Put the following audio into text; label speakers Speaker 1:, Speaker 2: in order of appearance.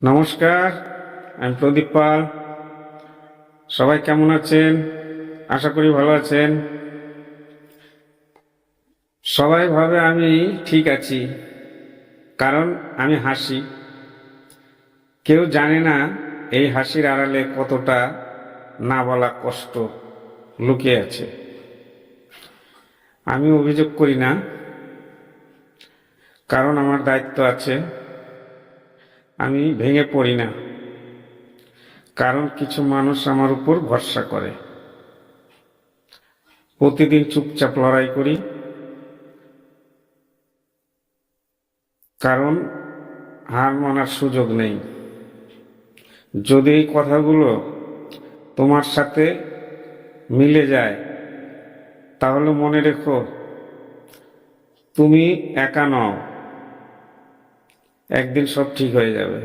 Speaker 1: নমস্কার, আমি প্রদীপ পাল। সবাই কেমন আছেন? আশা করি ভালো আছেন। সবাই ভাবে আমি ঠিক আছি, কারণ আমি হাসি। কেউ জানে না এই হাসির আড়ালে কতটা না বলা কষ্ট লুকিয়ে আছে। আমি অভিযোগ করি না, কারণ আমার দায়িত্ব আছে। আমি ভেঙে পড়ি না, কারণ কিছু মানুষ আমার উপর ভরসা করে। প্রতিদিন চুপচাপ লড়াই করি, কারণ হার মানার সুযোগ নেই। যদি এই কথাগুলো তোমার সাথে মিলে যায়, তাহলে মনে রেখো, তুমি একা নও। একদিন সব ঠিক হয়ে যাবে।